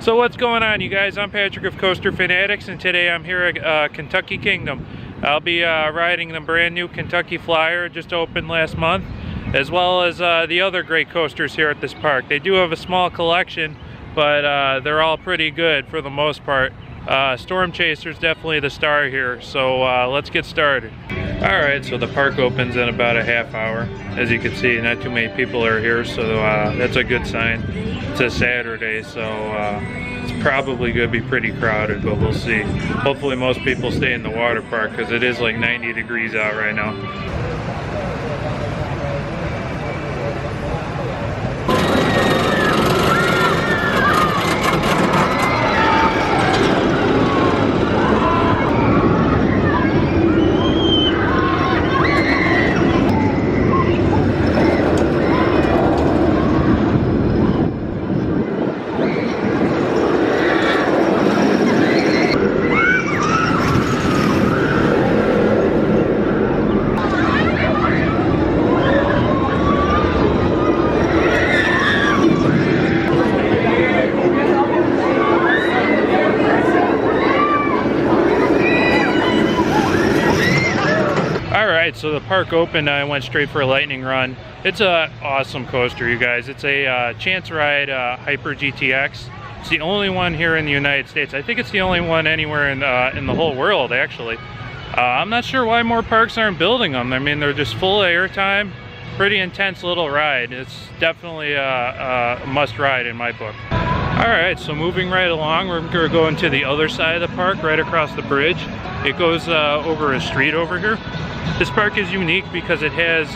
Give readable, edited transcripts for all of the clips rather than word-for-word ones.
So what's going on, you guys? I'm Patrick of CoasterFanatics, and today I'm here at Kentucky Kingdom. I'll be riding the brand new Kentucky Flyer, just opened last month, as well as the other great coasters here at this park. They do have a small collection, but they're all pretty good for the most part. Storm Chaser's definitely the star here, so let's get started. Alright, so the park opens in about a half hour. As you can see, not too many people are here, so that's a good sign. It's a Saturday, so it's probably going to be pretty crowded, but we'll see. Hopefully most people stay in the water park, because it is like 90 degrees out right now. Alright, so the park opened, I went straight for a lightning run. It's an awesome coaster, you guys. It's a Chance Ride Hyper GTX. It's the only one here in the United States. I think it's the only one anywhere in the whole world, actually. I'm not sure why more parks aren't building them. I mean, they're just full of airtime. Pretty intense little ride. It's definitely a must ride in my book. Alright, so moving right along, we're going to go into the other side of the park, right across the bridge. It goes over a street over here. This park is unique because it has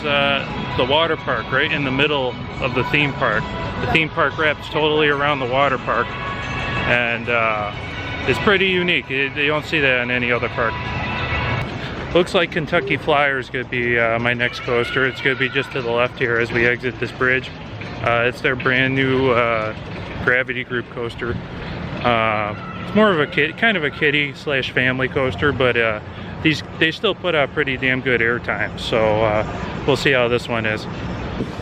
the water park right in the middle of the theme park. The theme park wraps totally around the water park, and it's pretty unique. You don't see that in any other park. Looks like Kentucky Flyer is going to be my next coaster. It's going to be just to the left here as we exit this bridge. It's their brand new gravity group coaster. It's more of a kind of a kiddie / family coaster, but they still put out pretty damn good airtime, so we'll see how this one is.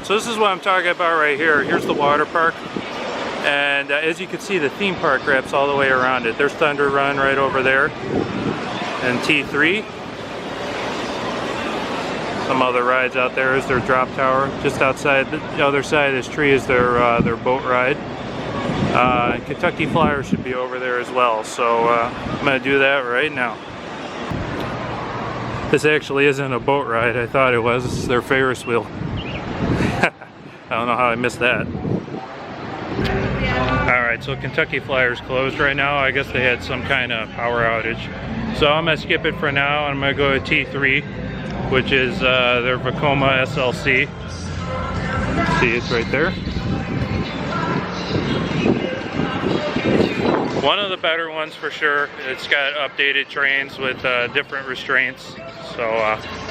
So this is what I'm talking about right here. Here's the water park, and as you can see, the theme park wraps all the way around it. There's Thunder Run right over there, and T3. Some other rides out there is their drop tower. Just outside the other side of this tree is their boat ride. Kentucky Flyer should be over there as well, so I'm going to do that right now. This actually isn't a boat ride. I thought it was. This is their Ferris wheel. I don't know how I missed that. Alright, so Kentucky Flyer's closed right now. I guess they had some kind of power outage. So I'm going to skip it for now. I'm going to go to T3, which is their Vekoma SLC. See, it's right there. One of the better ones for sure. It's got updated trains with different restraints, so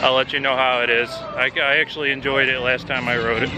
I'll let you know how it is. I actually enjoyed it last time I rode it.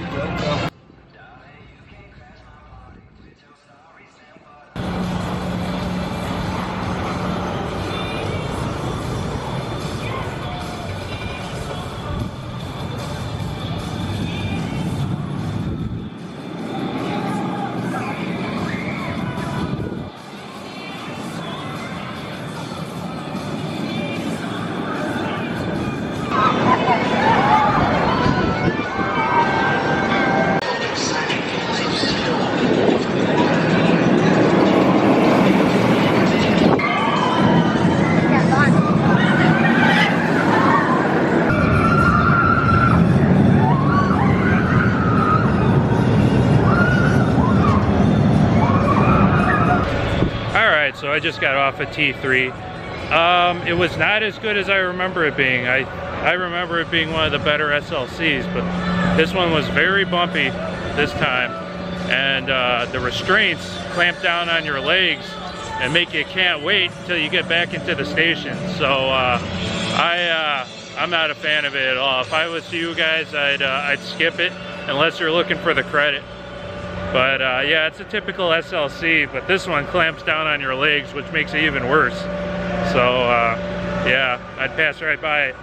So I just got off at T3. It was not as good as I remember it being. I remember it being one of the better SLCs, but this one was very bumpy this time, and the restraints clamp down on your legs and make you can't wait until you get back into the station. So I'm not a fan of it at all. If I was you guys, I'd skip it unless you're looking for the credit. But yeah, it's a typical SLC, but this one clamps down on your legs, which makes it even worse. So yeah, I'd pass right by it.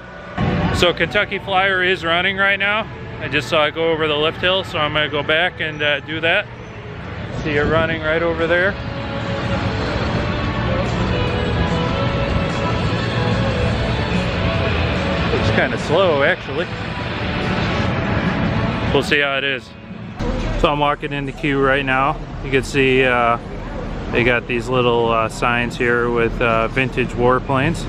So Kentucky Flyer is running right now. I just saw it go over the lift hill, so I'm gonna go back and do that. See it running right over there. kind of slow actually. We'll see how it is. So I'm walking into queue right now. You can see they got these little signs here with vintage warplanes.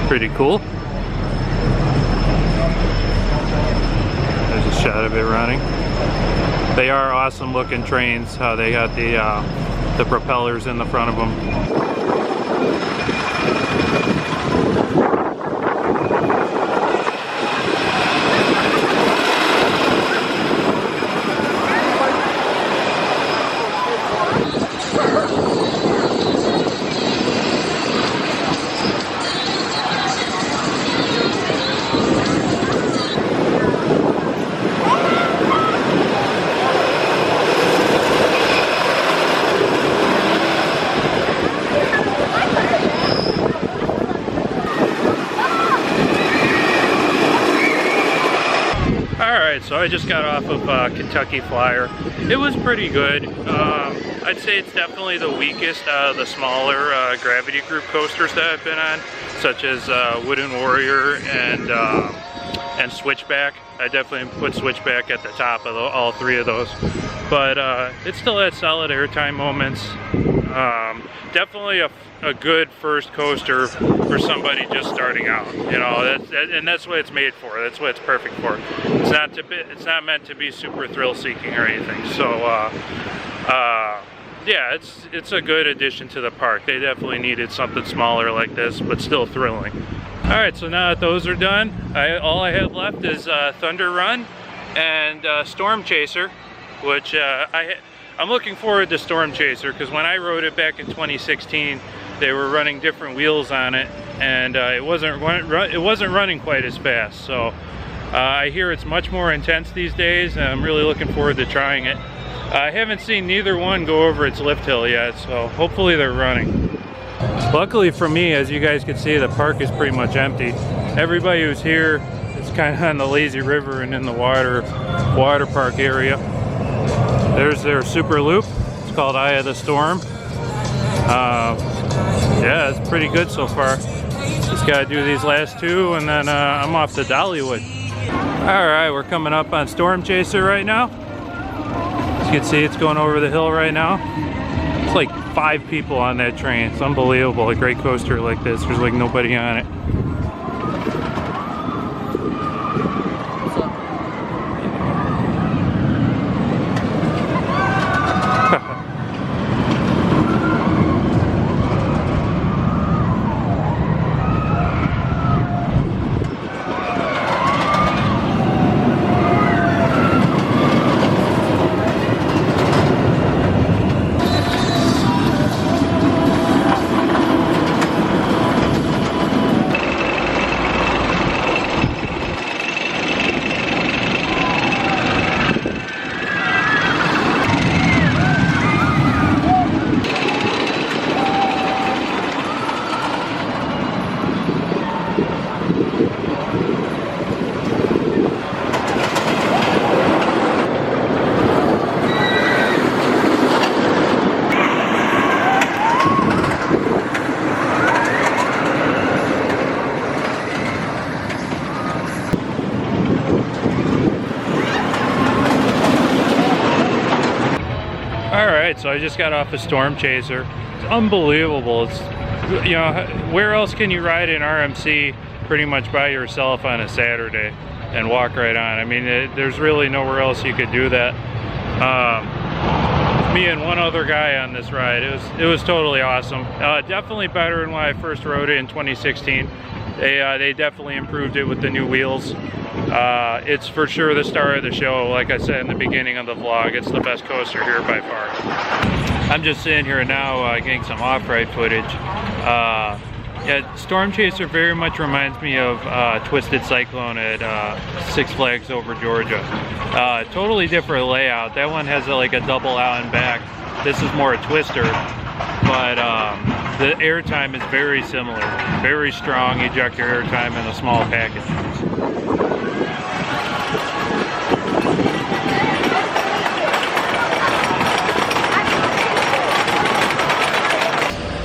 Pretty cool. There's a shot of it running. They are awesome looking trains, how they got the propellers in the front of them. So I just got off of Kentucky Flyer. It was pretty good. I'd say it's definitely the weakest out of the smaller gravity group coasters that I've been on, such as Wooden Warrior and Switchback. I definitely put Switchback at the top of all three of those. But it still had solid airtime moments. Definitely a good first coaster for somebody just starting out, you know. And that's what it's made for. That's what it's perfect for. It's not meant to be super thrill-seeking or anything. So yeah, it's a good addition to the park. They definitely needed something smaller like this, but still thrilling. All right, so now that those are done, all I have left is Thunder Run and Storm Chaser, which I'm looking forward to Storm Chaser because when I rode it back in 2016, they were running different wheels on it, and it wasn't running quite as fast. So I hear it's much more intense these days, and I'm really looking forward to trying it. I haven't seen neither one go over its lift hill yet, so hopefully they're running. Luckily for me, as you guys can see, the park is pretty much empty. Everybody who's here is kind of on the lazy river and in the water park area. There's their super loop. It's called Eye of the Storm. Yeah, it's pretty good so far. Just gotta do these last two, and then I'm off to Dollywood. All right, we're coming up on Storm Chaser right now. As you can see, it's going over the hill right now. It's like 5 people on that train. It's unbelievable. A great coaster like this, there's like nobody on it. So I just got off a Storm Chaser. It's unbelievable. It's, you know, where else can you ride an RMC pretty much by yourself on a Saturday and walk right on? I mean, there's really nowhere else you could do that. Me and one other guy on this ride. It was totally awesome. Definitely better than when I first rode it in 2016. They definitely improved it with the new wheels. It's for sure the star of the show. Like I said in the beginning of the vlog, it's the best coaster here by far. I'm just sitting here now getting some off-ride footage. Yeah, Storm Chaser very much reminds me of Twisted Cyclone at Six Flags Over Georgia. Totally different layout. That one has like a double out and back. This is more a twister, but the airtime is very similar. Very strong ejector airtime in a small package.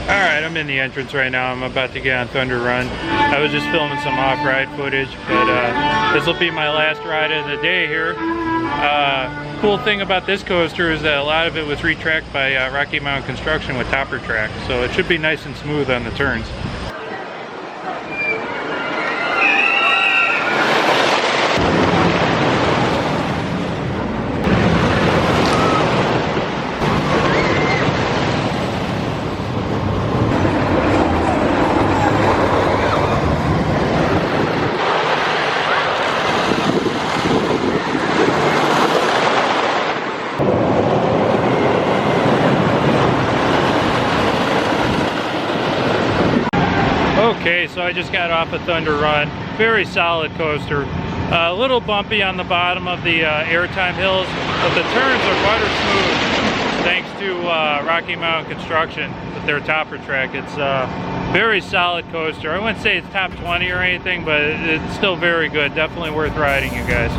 Alright, Alright, I'm in the entrance right now. I'm about to get on Thunder Run. I was just filming some off-ride footage, but this will be my last ride of the day here. Cool thing about this coaster is that a lot of it was retracked by Rocky Mountain Construction with topper track, so it should be nice and smooth on the turns. Okay, so I just got off of Thunder Run. Very solid coaster. A little bumpy on the bottom of the airtime hills, but the turns are butter smooth thanks to Rocky Mountain Construction with their topper track. It's a very solid coaster. I wouldn't say it's top 20 or anything, but it's still very good. Definitely worth riding, you guys.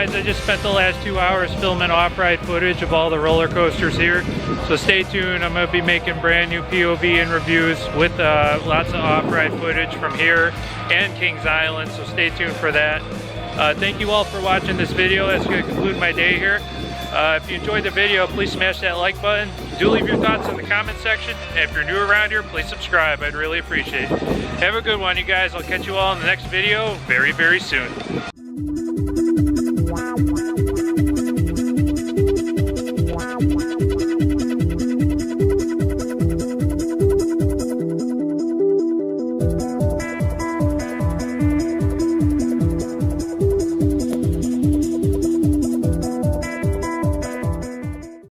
I just spent the last 2 hours filming off-ride footage of all the roller coasters here, so stay tuned. I'm going to be making brand new POV and reviews with lots of off-ride footage from here and Kings Island, so stay tuned for that. Thank you all for watching this video. That's going to conclude my day here. If you enjoyed the video, please smash that like button. Do leave your thoughts in the comment section, and if you're new around here, please subscribe. I'd really appreciate it. Have a good one, you guys. I'll catch you all in the next video very, very soon.